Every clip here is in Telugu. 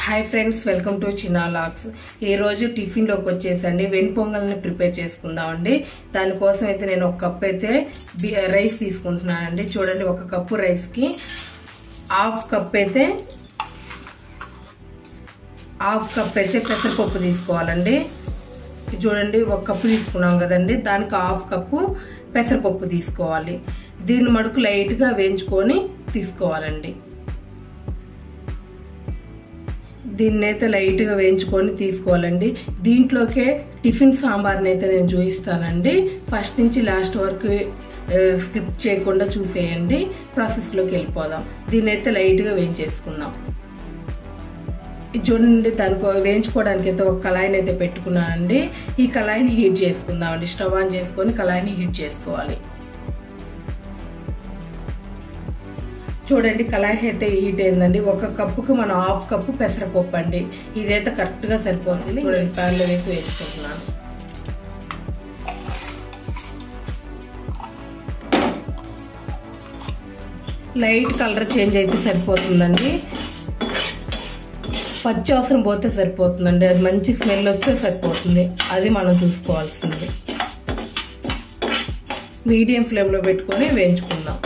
Hi friends, welcome to Chinna vlogs. ఈ రోజు టిఫిన్లోకి వచ్చేసండి వెన్ పొంగల్ని ప్రిపేర్ చేసుకుందామండి. దానికోసం అయితే నేను ఒక కప్ అయితే రైస్ తీసుకుంటున్నానండి. చూడండి, ఒక కప్పు రైస్కి హాఫ్ కప్ అయితే పెసరపప్పు తీసుకోవాలండి. చూడండి, ఒక కప్పు తీసుకున్నాం కదండి, దానికి హాఫ్ కప్పు పెసరపప్పు తీసుకోవాలి. దీన్ని మడుకు లైట్గా వేయించుకొని తీసుకోవాలండి. దీన్ని అయితే లైట్గా వేయించుకొని తీసుకోవాలండి. దీంట్లోకే టిఫిన్ సాంబార్ని అయితే నేను చూపిస్తానండి. ఫస్ట్ నుంచి లాస్ట్ వరకు స్కిప్ చేయకుండా చూసేయండి. ప్రాసెస్లోకి వెళ్ళిపోదాం. దీన్ని అయితే లైట్గా వేయించేసుకుందాం. చూడండి, దానికి వేయించుకోవడానికి అయితే ఒక కళాయిని అయితే పెట్టుకున్నానండి. ఈ కళాయిని హీట్ చేసుకుందామండి. స్టవ్ ఆన్ చేసుకొని కళాయిని హీట్ చేసుకోవాలి. చూడండి, కళాయి అయితే హీట్ అయిందండి. ఒక కప్పుకి మనం హాఫ్ కప్పు పెసరపప్పు అండి. ఇదైతే కరెక్ట్గా సరిపోతుంది. చూడండి, ప్యాన్లో వేసి వేసుకుంటున్నాను. లైట్ కలర్ చేంజ్ అయితే సరిపోతుందండి. పచ్చి అవసరం పోతే సరిపోతుందండి. అది మంచి స్మెల్ వస్తే సరిపోతుంది. అది మనం చూసుకోవాల్సింది. మీడియం ఫ్లేమ్లో పెట్టుకొని వేయించుకుందాం.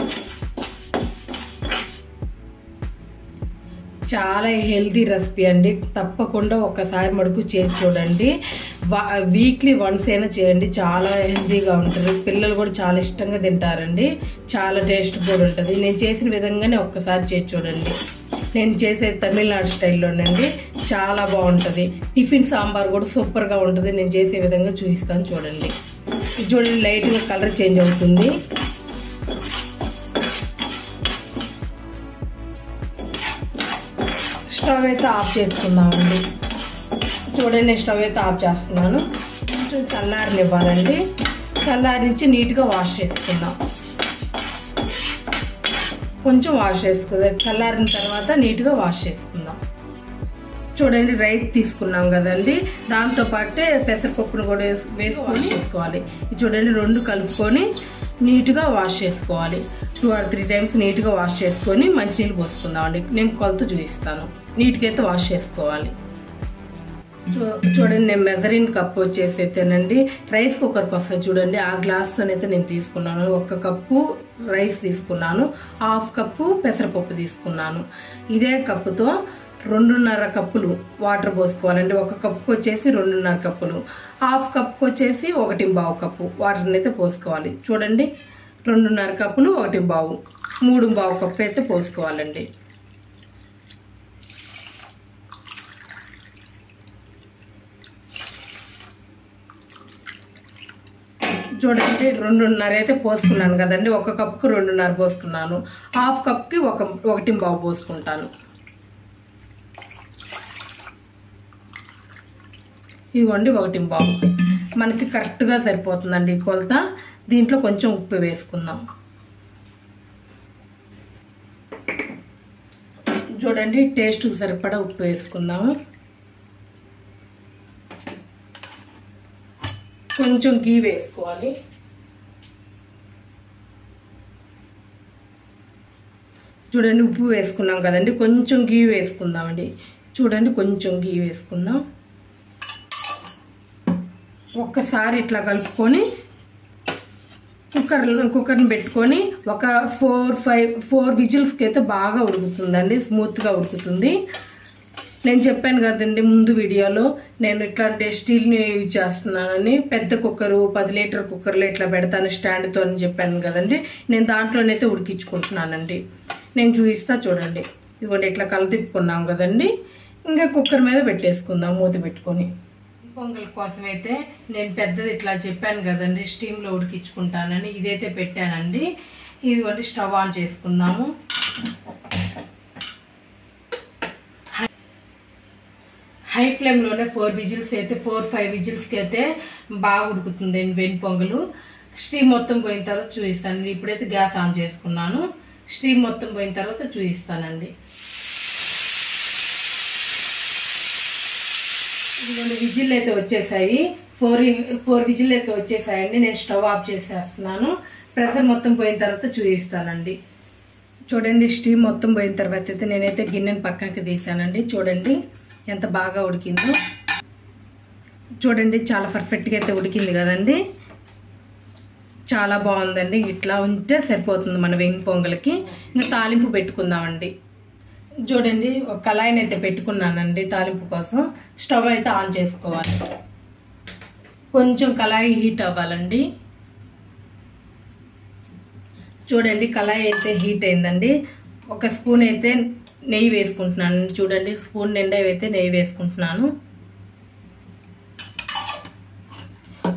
చాలా హెల్తీ రెసిపీ అండి. తప్పకుండా ఒక్కసారి మడుకు చేసి చూడండి. వీక్లీ వన్స్ అయినా చేయండి. చాలా హెల్తీగా ఉంటుంది. పిల్లలు కూడా చాలా ఇష్టంగా తింటారండి. చాలా టేస్ట్ కూడా ఉంటుంది. నేను చేసిన విధంగానే ఒక్కసారి చేసి చూడండి. నేను చేసేది తమిళనాడు స్టైల్లోనండి. చాలా బాగుంటుంది. టిఫిన్ సాంబార్ కూడా సూపర్గా ఉంటుంది. నేను చేసే విధంగా చూపిస్తాను చూడండి. చూడండి, లైట్గా కలర్ చేంజ్ అవుతుంది. స్టవ్ అయితే ఆఫ్ చేసుకుందామండి. చూడండి, నేను స్టవ్ అయితే ఆఫ్ చేస్తున్నాను. కొంచెం చల్లారనివ్వాలండి. చల్లారించి నీట్గా వాష్ చేసుకుందాం. కొంచెం వాష్ చేసుకుందాం. చల్లారిన తర్వాత నీట్గా వాష్ చేసుకుందాం. చూడండి, రైస్ తీసుకున్నాం కదండి, దాంతోపాటే పెసరపప్పును కూడా వేసి వాష్ చేసుకోవాలి. చూడండి, రెండు కలుపుకొని నీట్గా వాష్ చేసుకోవాలి. 2 or 3 times నీట్గా వాష్ చేసుకొని మంచినీళ్ళు పోసుకుందామండి. నేను కొలత చూపిస్తాను. నీట్గా అయితే వాష్ చేసుకోవాలి. చూడండి, నేను మెజరింగ్ కప్ వచ్చేసి అయితేనండి రైస్ కుక్కర్కి వస్తుంది చూడండి. ఆ గ్లాస్తోనైతే నేను తీసుకున్నాను. 1 కప్పు రైస్ తీసుకున్నాను. హాఫ్ కప్పు పెసరపప్పు తీసుకున్నాను. ఇదే కప్పుతో 2.5 కప్పులు వాటర్ పోసుకోవాలండి. 1 కప్పుకి వచ్చేసి 2.5 కప్పులు, హాఫ్ కప్కి వచ్చేసి 1.25 కప్పు వాటర్ని అయితే పోసుకోవాలి. చూడండి, 2.5 కప్పులు 1.25, 3.25 కప్పు అయితే పోసుకోవాలండి. చూడండి, 2.5 అయితే పోసుకున్నాను కదండి. 1 కప్పుకి 2.5 పోసుకున్నాను. హాఫ్ కప్కి 1.25 పోసుకుంటాను. ఇదిగోండి 1.25 మనకి కరెక్ట్గా సరిపోతుందండి కొలత. దీంట్లో కొంచెం ఉప్పు వేసుకుందాం. చూడండి, టేస్ట్కి సరిపడా ఉప్పు వేసుకుందాము. కొంచెం గీ వేసుకోవాలి. చూడండి, ఉప్పు వేసుకున్నాం కదండి, కొంచెం గీ వేసుకుందామండి. చూడండి, కొంచెం గీ వేసుకుందాం. ఒక్కసారి ఇట్లా కలుపుకొని కుక్కర్ని పెట్టుకొని ఒక 4 విజిల్స్కి అయితే బాగా ఉడుకుతుందండి. స్మూత్గా ఉడుకుతుంది. నేను చెప్పాను కదండి ముందు వీడియోలో, నేను ఇట్లాంటి స్టీల్ని యూజ్ చేస్తున్నానని. పెద్ద కుక్కరు 10 లీటర్ కుక్కర్లో ఇట్లా పెడతాను స్టాండ్తో అని చెప్పాను కదండి. నేను దాంట్లోనైతే ఉడికించుకుంటున్నానండి. నేను చూపిస్తా చూడండి. ఇదిగోండి, ఇట్లా కలదిప్పుకున్నాం కదండి. ఇంకా కుక్కర్ మీద పెట్టేసుకుందాం మూత పెట్టుకొని. పొంగల్ కోసం అయితే నేను పెద్దది ఇట్లా చెప్పాను కదండి, స్టీమ్లో ఉడికించుకుంటానని. ఇదైతే పెట్టానండి. ఇదిగోండి, స్టవ్ ఆన్ చేసుకుందాము. హై ఫ్లేమ్లోనే 4 విజిల్స్ అయితే 4-5 విజిల్స్కి అయితే బాగా ఉడుకుతుంది వెన్ పొంగలు. స్టీమ్ మొత్తం పోయిన తర్వాత చూపిస్తానండి. ఇప్పుడైతే గ్యాస్ ఆన్ చేసుకున్నాను. స్టీమ్ మొత్తం పోయిన తర్వాత చూపిస్తానండి. ఇదిగోండి, విజిల్ అయితే వచ్చేసాయి. 4 విజిల్ అయితే వచ్చేసాయండి. నేను స్టవ్ ఆఫ్ చేసేస్తున్నాను. ప్రెషర్ మొత్తం పోయిన తర్వాత చూపిస్తానండి. చూడండి, స్టీమ్ మొత్తం పోయిన తర్వాత అయితే నేనైతే గిన్నెని పక్కనకి తీసానండి. చూడండి, ఎంత బాగా ఉడికిందో చూడండి. చాలా పర్ఫెక్ట్గా అయితే ఉడికింది కదండి. చాలా బాగుందండి. ఇట్లా ఉంటే సరిపోతుంది మన వెంగి పొంగల్కి. ఇంకా తాలింపు పెట్టుకుందామండి. చూడండి, ఒక కళాయిని అయితే పెట్టుకున్నానండి తాలింపు కోసం. స్టవ్ అయితే ఆన్ చేసుకోవాలి. కొంచెం కళాయి హీట్ అవ్వాలండి. చూడండి, కళాయి అయితే హీట్ అయిందండి. ఒక స్పూన్ అయితే నెయ్యి వేసుకుంటున్నాను. చూడండి, స్పూన్ నిండా అయితే నెయ్యి వేసుకుంటున్నాను.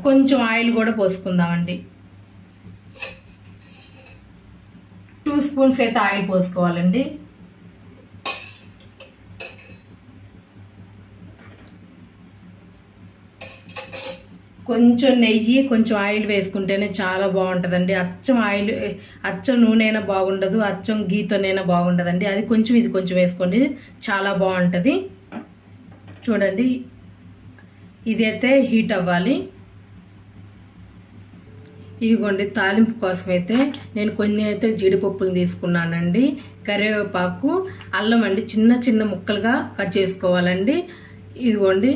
కొంచెం ఆయిల్ కూడా పోసుకుందామండి. 2 స్పూన్స్ అయితే ఆయిల్ పోసుకోవాలండి. కొంచెం నెయ్యి కొంచెం ఆయిల్ వేసుకుంటేనే చాలా బాగుంటుందండి. అచ్చం నూనె అయినా బాగుండదు, అచ్చం గీతోనైనా బాగుండదండి. అది కొంచెం ఇది కొంచెం వేసుకోండి, చాలా బాగుంటుంది. చూడండి, ఇది అయితే హీట్ అవ్వాలి. ఇదిగోండి, తాలింపు కోసం అయితే నేను కొన్ని అయితే జీడిపప్పులు తీసుకున్నానండి. కరివేపాకు, అల్లం అండి, చిన్న చిన్న ముక్కలుగా కట్ చేసుకోవాలండి. ఇదిగోండి,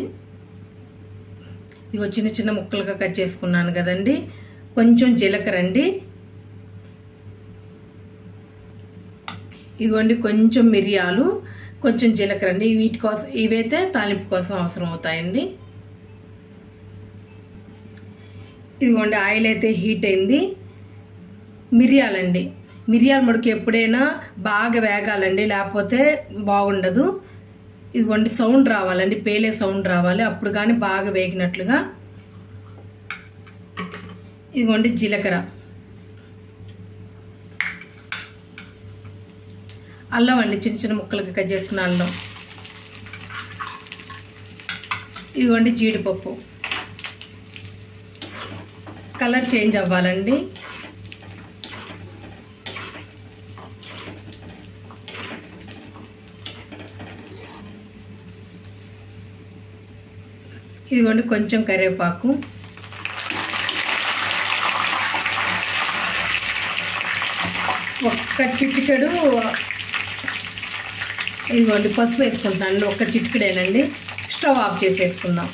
ఇగో చిన్న చిన్న ముక్కలుగా కట్ చేసుకున్నాను కదండి. కొంచెం జీలకర్ర అండి. ఇదిగోండి, కొంచెం మిరియాలు, కొంచెం జీలకర్ర అండి. వీటి కోసం, ఇవైతే తాలింపు కోసం అవసరం అవుతాయండి. ఇదిగోండి, ఆయిల్ అయితే హీట్ అయింది. మిరియాలండి, మిరియాల ముడికి ఎప్పుడైనా బాగా వేగాలండి, లేకపోతే బాగుండదు. ఇదిగోండి, సౌండ్ రావాలండి, పేలే సౌండ్ రావాలి, అప్పుడు కానీ బాగా వేగినట్లుగా. ఇదిగోండి, జీలకర్ర, అల్లం అండి, చిన్న చిన్న ముక్కలుగా కట్ చేసుకున్న అల్లం. ఇదిగోండి, జీడిపప్పు. కలర్ చేంజ్ అవ్వాలండి. ఇదిగోండి, కొంచెం కరివేపాకు, ఒక్క చిటికెడు ఇదిగోండి పసుపు వేసుకుంటున్నాను. ఒక్క చిటికెడేనండి. స్టవ్ ఆఫ్ చేసేసుకుందాం.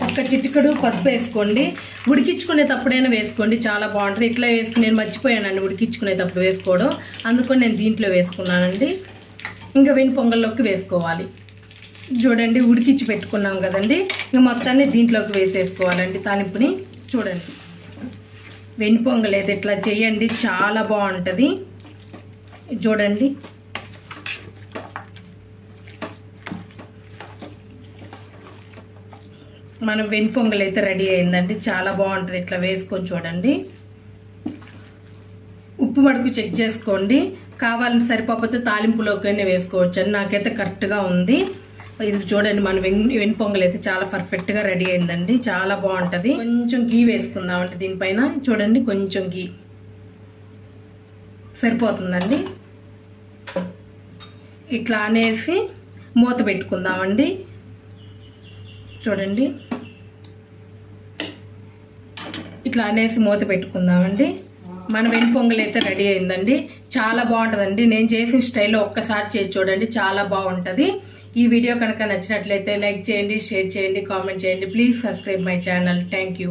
ఒక్క చిటికెడు పసుపు వేసుకోండి. ఉడికించుకునేటప్పుడైనా వేసుకోండి, చాలా బాగుంటుంది. ఇట్లా వేసుకుని నేను మర్చిపోయానండి ఉడికించుకునేటప్పుడు వేసుకోవడం, అందుకని నేను దీంట్లో వేసుకున్నానండి. ఇంకా వెని పొంగల్లోకి వేసుకోవాలి. చూడండి, ఉడికించి పెట్టుకున్నాం కదండి, ఇంకా మొత్తాన్ని దీంట్లోకి వేసేసుకోవాలండి తాలింపుని. చూడండి, వెని పొంగల్ అయితే ఇట్లా చేయండి, చాలా బాగుంటుంది. చూడండి, మన వెని పొంగల్ అయితే రెడీ అయిందండి, చాలా బాగుంటుంది. ఇట్లా వేసుకొని చూడండి. ఉప్పు మడుకు చెక్ చేసుకోండి, కావాలని సరిపోతే తాలింపులోకైనా వేసుకోవచ్చు అని. నాకైతే కరెక్ట్గా ఉంది. ఇది చూడండి, మన వెని పొంగల్ అయితే చాలా పర్ఫెక్ట్గా రెడీ అయిందండి, చాలా బాగుంటుంది. కొంచెం గీ వేసుకుందామంటే దీనిపైన. చూడండి, కొంచెం గీ సరిపోతుందండి. ఇట్లా అనేసి మూత పెట్టుకుందామండి. చూడండి, ఇట్లా అనేసి మూత పెట్టుకుందామండి. మన వెని పొంగల్ అయితే రెడీ అయిందండి, చాలా బాగుంటుందండి. నేను చేసిన స్టైల్లో ఒక్కసారి చేసి చూడండి, చాలా బాగుంటుంది. ఈ వీడియో కనుక నచ్చినట్లయితే లైక్ చేయండి, షేర్ చేయండి, కామెంట్ చేయండి. Please subscribe my channel. Thank you.